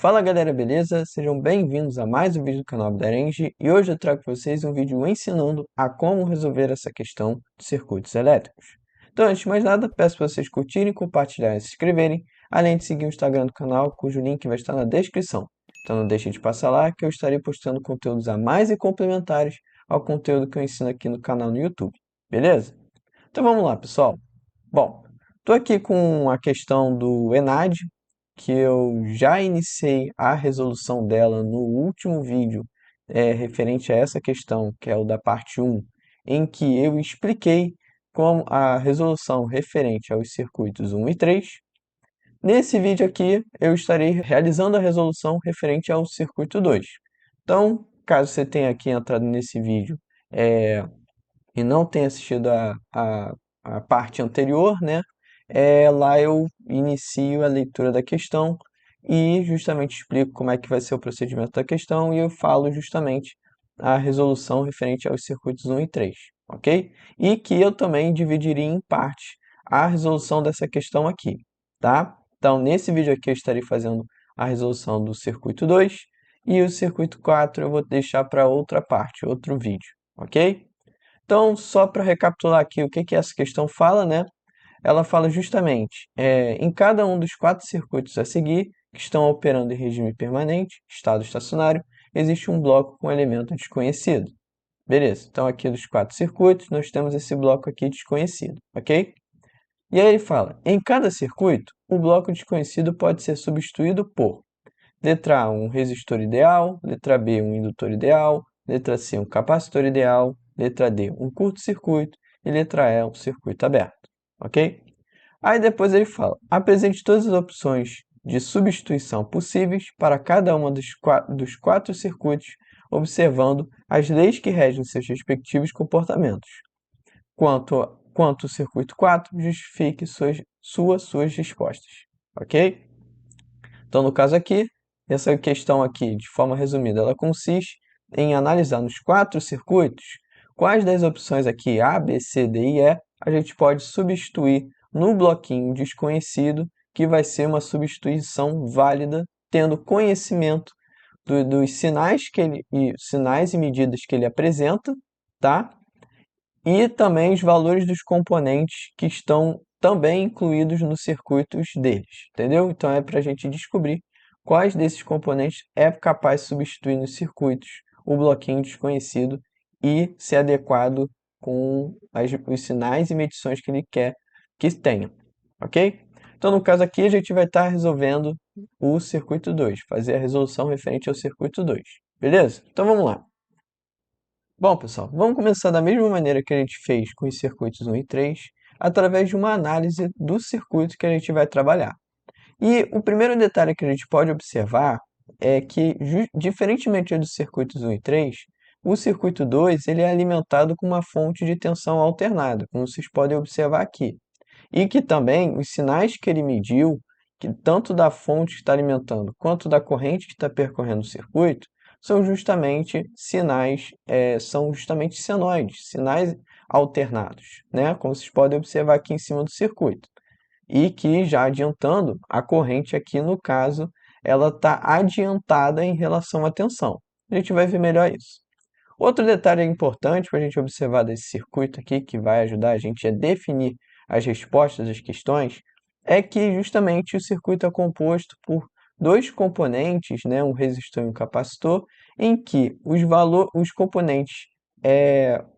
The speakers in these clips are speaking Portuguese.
Fala galera, beleza? Sejam bem-vindos a mais um vídeo do canal Abderenge e hoje eu trago para vocês um vídeo ensinando a como resolver essa questão de circuitos elétricos. Então, antes de mais nada, peço para vocês curtirem, compartilharem e se inscreverem, além de seguir o Instagram do canal, cujo link vai estar na descrição. Então não deixem de passar lá que eu estarei postando conteúdos a mais e complementares ao conteúdo que eu ensino aqui no canal no YouTube, beleza? Então vamos lá, pessoal. Bom, estou aqui com a questão do ENAD, que eu já iniciei a resolução dela no último vídeo referente a essa questão, que é o da parte 1, em que eu expliquei como a resolução referente aos circuitos 1 e 3. Nesse vídeo aqui, eu estarei realizando a resolução referente ao circuito 2. Então, caso você tenha aqui entrado nesse vídeo e não tenha assistido a parte anterior, né? Lá eu inicio a leitura da questão e justamente explico como é que vai ser o procedimento da questão e eu falo justamente a resolução referente aos circuitos 1 e 3, ok? E que eu também dividiria em partes a resolução dessa questão aqui, tá? Então, nesse vídeo aqui eu estarei fazendo a resolução do circuito 2 e o circuito 4 eu vou deixar para outra parte, outro vídeo, ok? Então, só para recapitular aqui o que essa questão fala, né? Ela fala justamente, em cada um dos 4 circuitos a seguir, que estão operando em regime permanente, estado estacionário, existe um bloco com elemento desconhecido. Beleza, então aqui dos 4 circuitos, nós temos esse bloco aqui desconhecido, ok? E aí ele fala, em cada circuito, o bloco desconhecido pode ser substituído por letra A, um resistor ideal, letra B, um indutor ideal, letra C, um capacitor ideal, letra D, um curto-circuito e letra E, um circuito aberto, ok? Aí depois ele fala, apresente todas as opções de substituição possíveis para cada uma dos quatro circuitos, observando as leis que regem seus respectivos comportamentos. Quanto ao circuito 4, justifique suas respostas, ok? Então, no caso aqui, essa questão aqui, de forma resumida, ela consiste em analisar nos 4 circuitos quais das opções aqui, A, B, C, D e E, a gente pode substituir no bloquinho desconhecido, que vai ser uma substituição válida, tendo conhecimento dos sinais e medidas que ele apresenta, tá? E também os valores dos componentes que estão também incluídos nos circuitos deles, entendeu? Então é para a gente descobrir quais desses componentes é capaz de substituir nos circuitos o bloquinho desconhecido e ser adequado com os sinais e medições que ele quer que tenha, ok? Então no caso aqui a gente vai estar resolvendo o circuito 2, fazer a resolução referente ao circuito 2, beleza? Então vamos lá. Bom, pessoal, vamos começar da mesma maneira que a gente fez com os circuitos 1 e 3, através de uma análise do circuito que a gente vai trabalhar. E o primeiro detalhe que a gente pode observar é que, diferentemente dos circuitos 1 e 3, o circuito 2 ele é alimentado com uma fonte de tensão alternada, como vocês podem observar aqui. E que também os sinais que ele mediu, que tanto da fonte que está alimentando quanto da corrente que está percorrendo o circuito, são justamente são justamente senoides, sinais alternados, né? Como vocês podem observar aqui em cima do circuito. E que, já adiantando, a corrente aqui, no caso, ela está adiantada em relação à tensão. A gente vai ver melhor isso. Outro detalhe importante para a gente observar desse circuito aqui, que vai ajudar a gente a definir as respostas às questões, é que justamente o circuito é composto por dois componentes, né, um resistor e um capacitor, em que os componentes,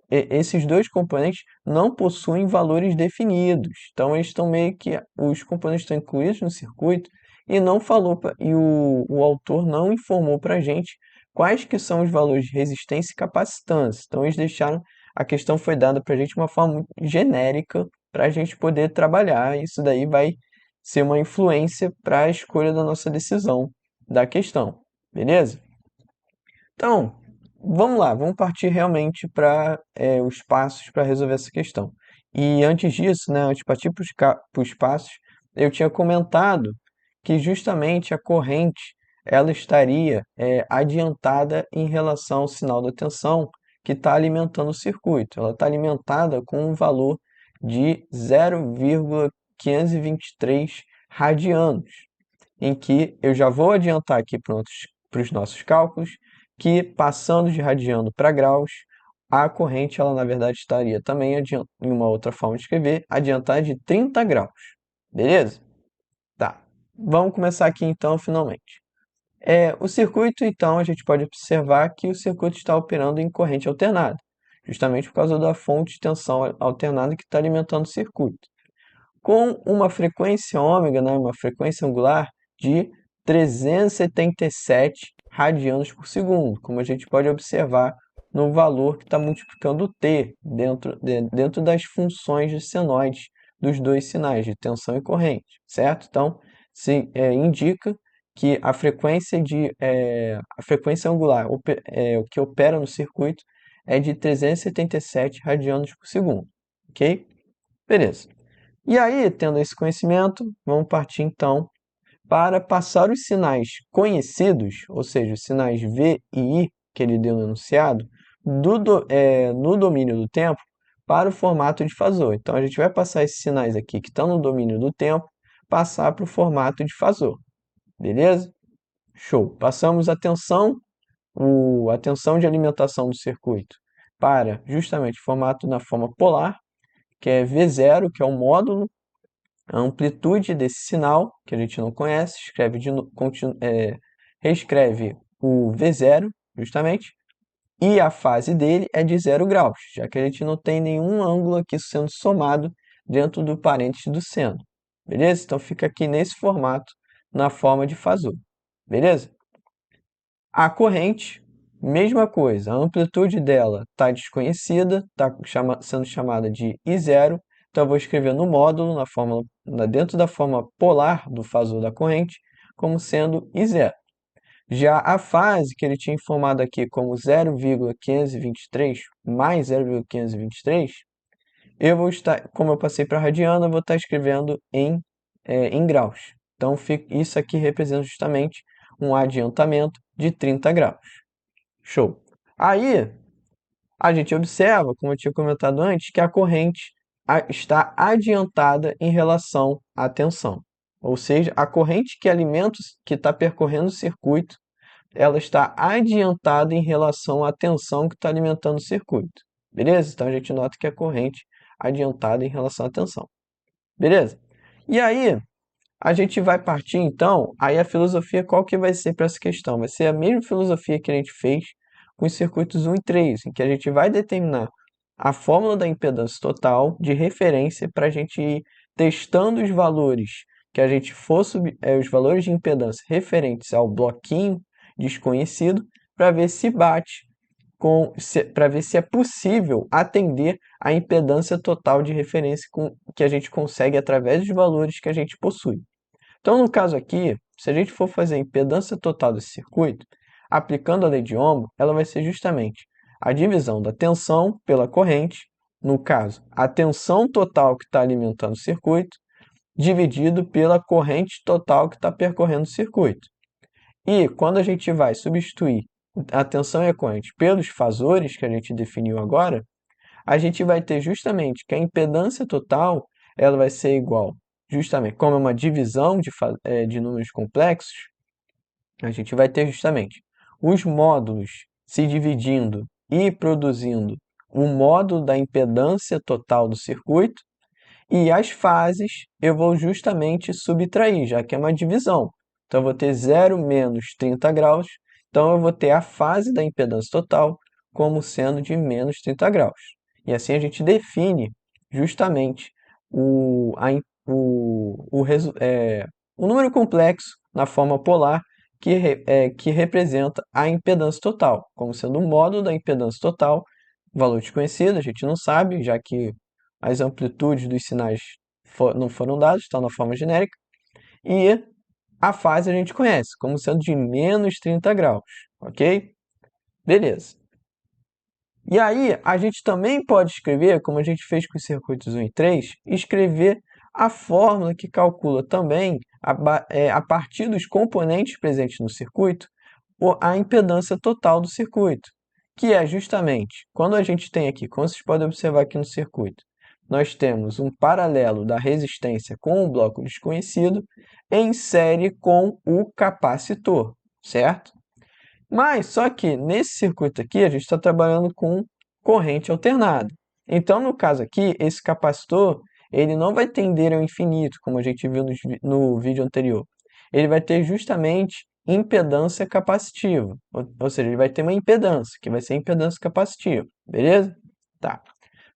esses dois componentes não possuem valores definidos. Então, eles estão meio que, os componentes estão incluídos no circuito e não falou, e o autor não informou para a gente quais que são os valores de resistência e capacitância. Então, eles deixaram, a questão foi dada para a gente de uma forma muito genérica para a gente poder trabalhar. Isso daí vai ser uma influência para a escolha da nossa decisão da questão, beleza? Então, vamos lá, vamos partir realmente para os passos para resolver essa questão. E antes disso, né, antes de partir para os passos, eu tinha comentado que justamente a corrente ela estaria adiantada em relação ao sinal da tensão que está alimentando o circuito. Ela está alimentada com um valor de 0,523 radianos. em que eu já vou adiantar aqui para os nossos cálculos, que passando de radiano para graus, a corrente, ela na verdade estaria também, em uma outra forma de escrever, adiantar de 30 graus. Beleza? Tá. Vamos começar aqui então, finalmente. O circuito, então, a gente pode observar que o circuito está operando em corrente alternada, justamente por causa da fonte de tensão alternada que está alimentando o circuito, com uma frequência ômega, né, uma frequência angular de 377 radianos por segundo, como a gente pode observar no valor que está multiplicando o T dentro das funções de senoide dos dois sinais, de tensão e corrente, certo? Então, indica que a frequência angular o que opera no circuito é de 377 radianos por segundo, ok? Beleza. E aí, tendo esse conhecimento, vamos partir então para passar os sinais conhecidos, ou seja, os sinais V e I que ele deu no enunciado, no domínio do tempo para o formato de Fasor. Então, a gente vai passar esses sinais aqui que estão no domínio do tempo, passar para o formato de Fasor. Beleza? Show. Passamos a tensão de alimentação do circuito para justamente formato na forma polar, que é V0, que é o módulo, a amplitude desse sinal, que a gente não conhece, reescreve o V0, justamente, e a fase dele é de 0 graus, já que a gente não tem nenhum ângulo aqui sendo somado dentro do parênteses do seno. Beleza? Então fica aqui nesse formato, na forma de Fasor. Beleza? A corrente, mesma coisa, a amplitude dela está desconhecida, está sendo chamada de I0, então eu vou escrever no módulo, dentro da forma polar do fasor da corrente, como sendo I0. Já a fase que ele tinha informado aqui como 0,523 mais 0,523, como eu passei para radiano, eu vou estar escrevendo em graus. Então, isso aqui representa justamente um adiantamento de 30 graus. Show. Aí, a gente observa, como eu tinha comentado antes, que a corrente está adiantada em relação à tensão. Ou seja, a corrente que está percorrendo o circuito, ela está adiantada em relação à tensão que está alimentando o circuito. Beleza? Então, a gente nota que a corrente adiantada em relação à tensão. Beleza? E aí, a gente vai partir, então, aí a filosofia qual que vai ser para essa questão? Vai ser a mesma filosofia que a gente fez com os circuitos 1 e 3, em que a gente vai determinar a fórmula da impedância total de referência para a gente ir testando os valores que a gente os valores de impedância referentes ao bloquinho desconhecido, para ver se bate para ver se é possível atender a impedância total de referência que a gente consegue através dos valores que a gente possui. Então, no caso aqui, se a gente for fazer a impedância total desse circuito, aplicando a lei de Ohm, ela vai ser justamente a divisão da tensão pela corrente, no caso, a tensão total que está alimentando o circuito, dividido pela corrente total que está percorrendo o circuito. E quando a gente vai substituir a tensão e a corrente pelos fasores que a gente definiu agora, a gente vai ter justamente que a impedância total ela vai ser igual, justamente, como é uma divisão de números complexos, a gente vai ter justamente os módulos se dividindo e produzindo o módulo da impedância total do circuito, e as fases eu vou justamente subtrair, já que é uma divisão. Então, eu vou ter 0 menos 30 graus, então eu vou ter a fase da impedância total como sendo de menos 30 graus. E assim a gente define justamente o número complexo na forma polar que representa a impedância total, como sendo o módulo da impedância total, valor desconhecido, a gente não sabe, já que as amplitudes dos sinais não foram dados, estão na forma genérica, e a fase a gente conhece como sendo de menos 30 graus, ok? Beleza. E aí, a gente também pode escrever, como a gente fez com os circuitos 1 e 3, escrever a fórmula que calcula também, a partir dos componentes presentes no circuito, a impedância total do circuito, que é justamente, quando a gente tem aqui, como vocês podem observar aqui no circuito, nós temos um paralelo da resistência com o bloco desconhecido em série com o capacitor, certo? Mas só que nesse circuito aqui a gente está trabalhando com corrente alternada. Então, no caso aqui, esse capacitor ele não vai tender ao infinito, como a gente viu no vídeo anterior. Ele vai ter justamente impedância capacitiva, ou seja, ele vai ter uma impedância, que vai ser impedância capacitiva, beleza? Tá.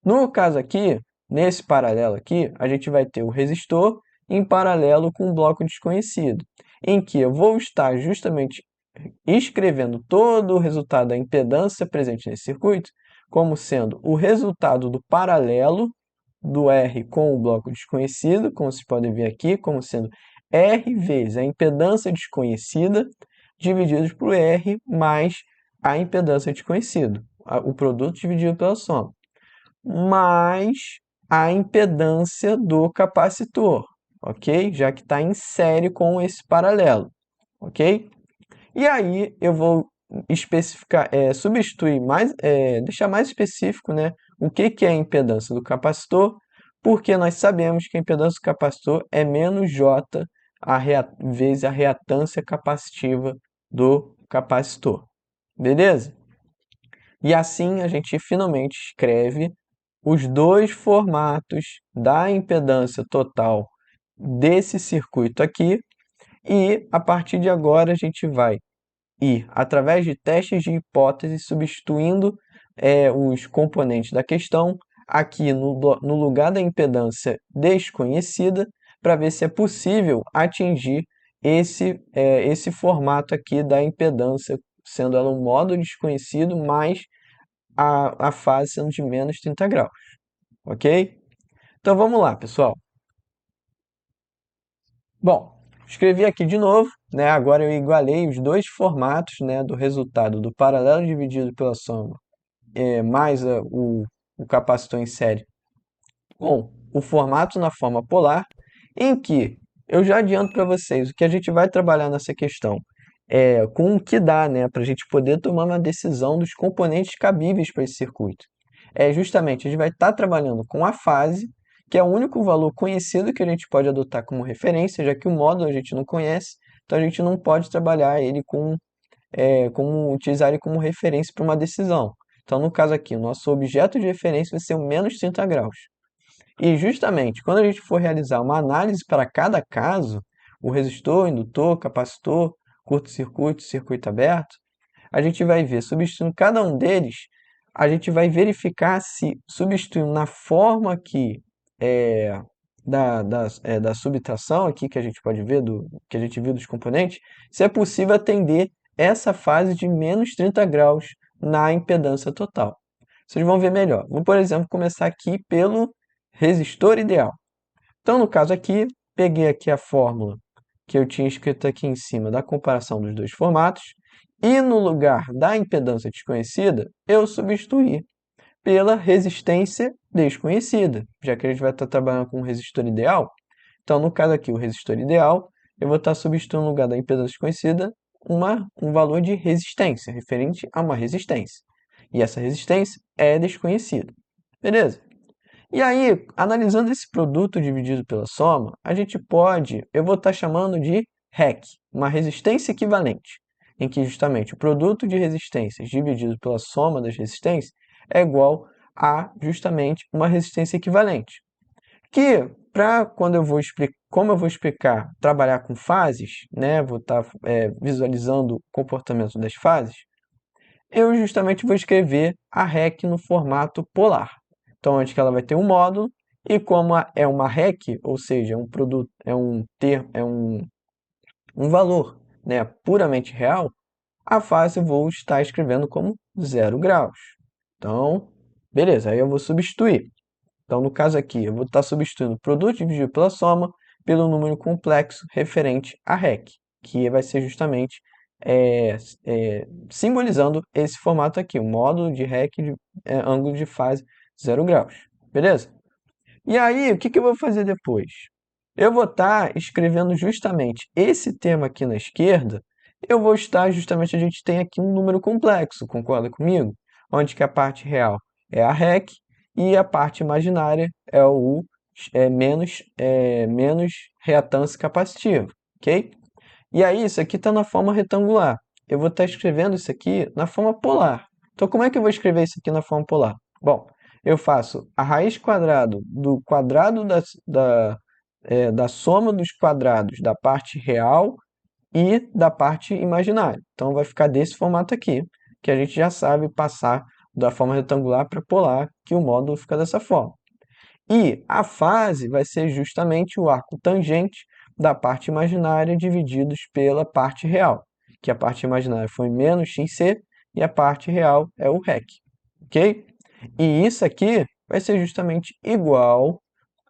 No caso aqui, nesse paralelo aqui, a gente vai ter o resistor em paralelo com o bloco desconhecido, em que eu vou estar justamente escrevendo todo o resultado da impedância presente nesse circuito como sendo o resultado do paralelo do R com o bloco desconhecido, como vocês podem ver aqui, como sendo R vezes a impedância desconhecida divididos por R mais a impedância desconhecida, o produto dividido pela soma, mais a impedância do capacitor, ok? Já que está em série com esse paralelo, ok? E aí eu vou especificar, substituir mais, deixar mais específico, né, o que é a impedância do capacitor, porque nós sabemos que a impedância do capacitor é menos J vezes a reatância capacitiva do capacitor. Beleza? E assim a gente finalmente escreve os dois formatos da impedância total desse circuito aqui, e a partir de agora a gente vai ir, através de testes de hipótese, substituindo os componentes da questão aqui no lugar da impedância desconhecida, para ver se é possível atingir esse formato aqui da impedância, sendo ela um modo desconhecido, mais a fase sendo de menos 30 graus, ok? Então vamos lá, pessoal. Bom, escrevi aqui de novo, né? Agora eu igualei os dois formatos, né, do resultado do paralelo dividido pela soma mais o capacitor em série com o formato na forma polar, em que eu já adianto para vocês o que a gente vai trabalhar nessa questão com o que dá, né, para a gente poder tomar uma decisão dos componentes cabíveis para esse circuito. Justamente, a gente vai estar trabalhando com a fase, que é o único valor conhecido que a gente pode adotar como referência, já que o módulo a gente não conhece, então a gente não pode trabalhar ele utilizar ele como referência para uma decisão. Então, no caso aqui, o nosso objeto de referência vai ser o menos 30 graus. E justamente, quando a gente for realizar uma análise para cada caso, o resistor, indutor, capacitor, curto-circuito, circuito aberto, a gente vai ver, substituindo cada um deles, a gente vai verificar se, substituindo na forma aqui da subtração, aqui que a gente pode ver, que a gente viu dos componentes, se é possível atender essa fase de menos 30 graus na impedância total. Vocês vão ver melhor. Vou, por exemplo, começar aqui pelo resistor ideal. Então, no caso aqui, peguei aqui a fórmula que eu tinha escrito aqui em cima da comparação dos dois formatos, e no lugar da impedância desconhecida, eu substituí pela resistência desconhecida, já que a gente vai estar trabalhando com um resistor ideal. Então, no caso aqui, o resistor ideal, eu vou estar substituindo no lugar da impedância desconhecida um valor de resistência, referente a uma resistência. E essa resistência é desconhecida. Beleza? E aí, analisando esse produto dividido pela soma, eu vou estar chamando de REC, uma resistência equivalente, em que justamente o produto de resistências dividido pela soma das resistências é igual a justamente uma resistência equivalente. Que, como eu vou explicar, trabalhar com fases, né, vou estar visualizando o comportamento das fases, eu justamente vou escrever a REC no formato polar. Então, onde que ela vai ter um módulo, e como é uma REC, ou seja, é um produto, um valor, né, puramente real, a fase eu vou estar escrevendo como 0 graus. Então, beleza, aí eu vou substituir. Então, no caso aqui, eu vou estar substituindo o produto dividido pela soma pelo número complexo referente à REC, que vai ser justamente simbolizando esse formato aqui, o módulo de REC de ângulo de fase 0 graus. Beleza? E aí, o que eu vou fazer depois? Eu vou estar escrevendo justamente esse termo aqui na esquerda, a gente tem aqui um número complexo, concorda comigo? Onde que a parte real é a REC e a parte imaginária é o menos reatância capacitiva, ok? E aí, isso aqui está na forma retangular. Eu vou estar escrevendo isso aqui na forma polar. Então, como é que eu vou escrever isso aqui na forma polar? Bom, eu faço a raiz quadrada do quadrado da soma dos quadrados da parte real e da parte imaginária. Então, vai ficar desse formato aqui, que a gente já sabe passar da forma retangular para polar, que o módulo fica dessa forma. E a fase vai ser justamente o arco tangente da parte imaginária divididos pela parte real, que a parte imaginária foi menos xc e a parte real é o rec, ok? E isso aqui vai ser justamente igual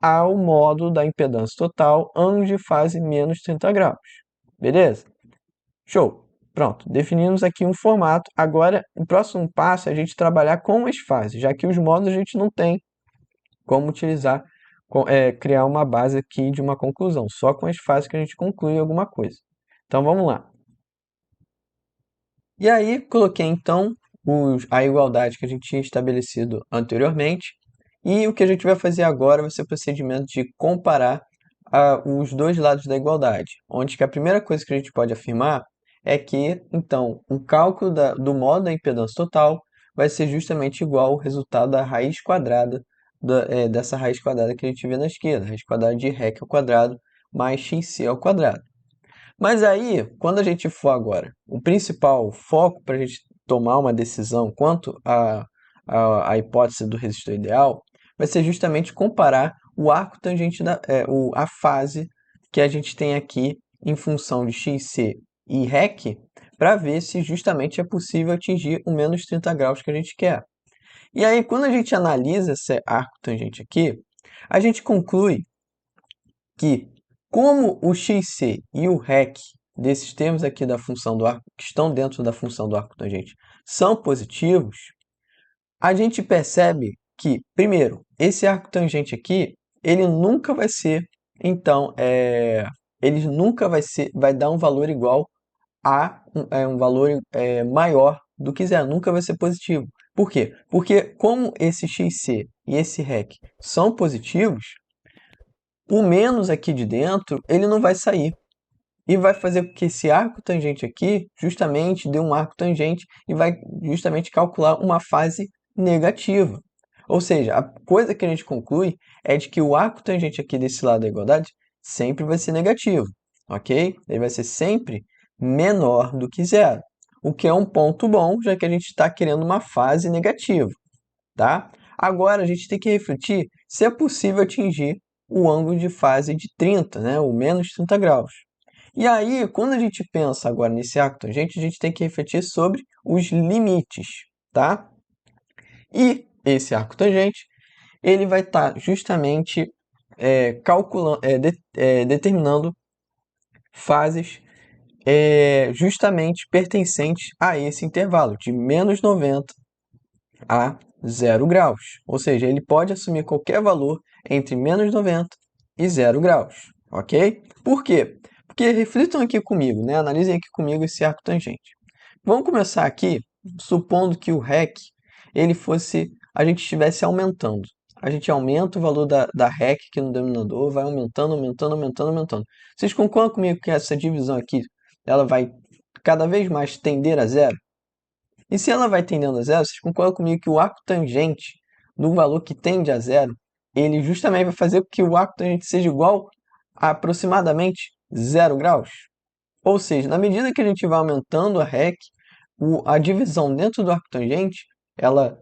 ao módulo da impedância total ângulo de fase menos 30 graus, beleza? Show! Pronto, definimos aqui um formato. Agora, o próximo passo é a gente trabalhar com as fases, já que os módulos a gente não tem como utilizar, criar uma base aqui de uma conclusão, só com as fases que a gente conclui alguma coisa. Então vamos lá. E aí coloquei então a igualdade que a gente tinha estabelecido anteriormente, e o que a gente vai fazer agora vai ser o procedimento de comparar os dois lados da igualdade, onde que a primeira coisa que a gente pode afirmar é que, então, o cálculo do modo da impedância total vai ser justamente igual ao resultado da raiz quadrada dessa raiz quadrada que a gente vê na esquerda, raiz quadrada de rec ao quadrado mais xc ao quadrado. Mas aí, quando a gente for agora, o principal foco para a gente tomar uma decisão quanto à hipótese do resistor ideal vai ser justamente comparar o arco tangente a fase que a gente tem aqui em função de xc e rec para ver se justamente é possível atingir o menos 30 graus que a gente quer. E aí, quando a gente analisa esse arco tangente aqui, a gente conclui que, como o xc e o rec desses termos aqui da função do arco, que estão dentro da função do arco tangente, são positivos, a gente percebe que, primeiro, esse arco tangente aqui, ele nunca vai ser, então, ele nunca vai dar um valor igual a um valor maior do que zero, nunca vai ser positivo. Por quê? Porque como esse xc e esse rec são positivos, o menos aqui de dentro ele não vai sair. E vai fazer com que esse arco tangente aqui justamente dê um arco tangente e vai justamente calcular uma fase negativa. Ou seja, a coisa que a gente conclui é de que o arco tangente aqui desse lado da igualdade sempre vai ser negativo, ok? Ele vai ser sempre menor do que zero, o que é um ponto bom, já que a gente está querendo uma fase negativa, tá? Agora a gente tem que refletir se é possível atingir o ângulo de fase de 30, né? O menos 30 graus. E aí, quando a gente pensa agora nesse arco tangente, a gente tem que refletir sobre os limites, tá? E esse arco tangente, ele vai estar justamente determinando fases justamente pertencentes a esse intervalo, de menos 90 a 0 graus. Ou seja, ele pode assumir qualquer valor entre menos 90 e 0 graus, ok? Por quê? Porque reflitam aqui comigo, né? Analisem aqui comigo esse arco tangente. Vamos começar aqui supondo que o REC a gente estivesse aumentando. A gente aumenta o valor da REC aqui no denominador, vai aumentando, aumentando, aumentando, aumentando. Vocês concordam comigo que essa divisão aqui, ela vai cada vez mais tender a zero? E se ela vai tendendo a zero, vocês concordam comigo que o arco tangente do valor que tende a zero, ele justamente vai fazer com que o arco tangente seja igual a aproximadamente 0 graus? Ou seja, na medida que a gente vai aumentando a REC, a divisão dentro do arco tangente, ela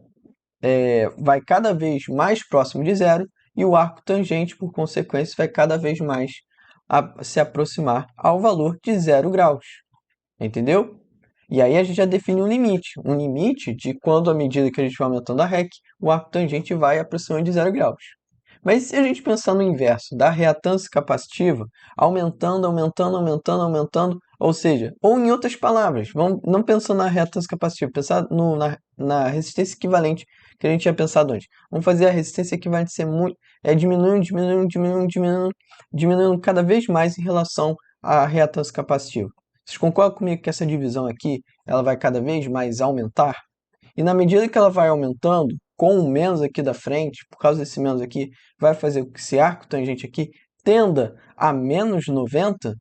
vai cada vez mais próximo de zero e o arco tangente, por consequência, vai cada vez mais se aproximar ao valor de 0 graus. Entendeu? E aí a gente já define um limite de quando, à medida que a gente vai aumentando a REC, o arco tangente vai aproximando de 0 graus. Mas se a gente pensar no inverso, da reatância capacitiva, aumentando, aumentando, aumentando, aumentando, ou seja, ou em outras palavras, vamos não pensar na reatância capacitiva, pensar na resistência equivalente que a gente tinha pensado antes. Vamos fazer a resistência equivalente ser diminuindo, diminuindo, diminuindo, diminuindo, diminuindo cada vez mais em relação à reatância capacitiva. Vocês concordam comigo que essa divisão aqui, ela vai cada vez mais aumentar? E na medida que ela vai aumentando, com o menos aqui da frente, por causa desse menos aqui, vai fazer com que esse arco tangente aqui tenda a menos 90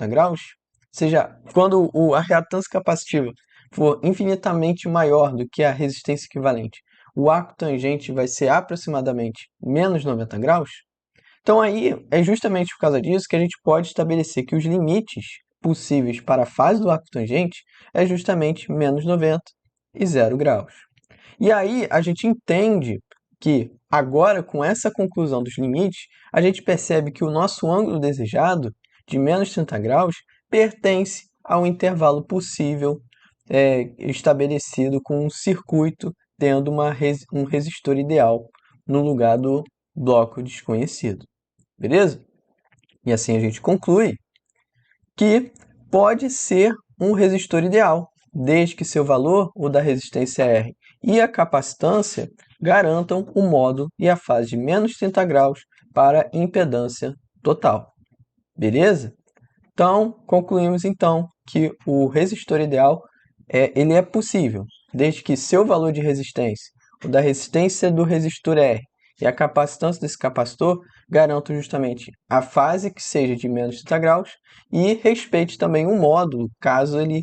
graus, ou seja, quando a reatância capacitiva for infinitamente maior do que a resistência equivalente, o arco tangente vai ser aproximadamente menos 90 graus. Então aí é justamente por causa disso que a gente pode estabelecer que os limites possíveis para a fase do arco tangente é justamente menos 90 e 0 graus. E aí a gente entende que agora, com essa conclusão dos limites, a gente percebe que o nosso ângulo desejado, de menos 30 graus, pertence ao intervalo possível estabelecido com um circuito tendo um resistor ideal no lugar do bloco desconhecido. Beleza? E assim a gente conclui que pode ser um resistor ideal, desde que seu valor, o da resistência R, e a capacitância garantam o módulo e a fase de menos 30 graus para impedância total. Beleza? Então, concluímos então que o resistor ideal ele é possível, desde que seu valor de resistência, o da resistência do resistor R e a capacitância desse capacitor garantam justamente a fase que seja de menos 30 graus e respeite também um módulo, caso ele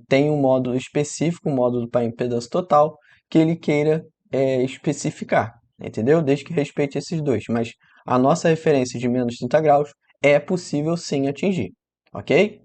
tenha um módulo específico, um módulo para impedância total, que ele queira especificar, entendeu? Desde que respeite esses dois, mas a nossa referência de menos 30 graus é possível sim atingir, ok?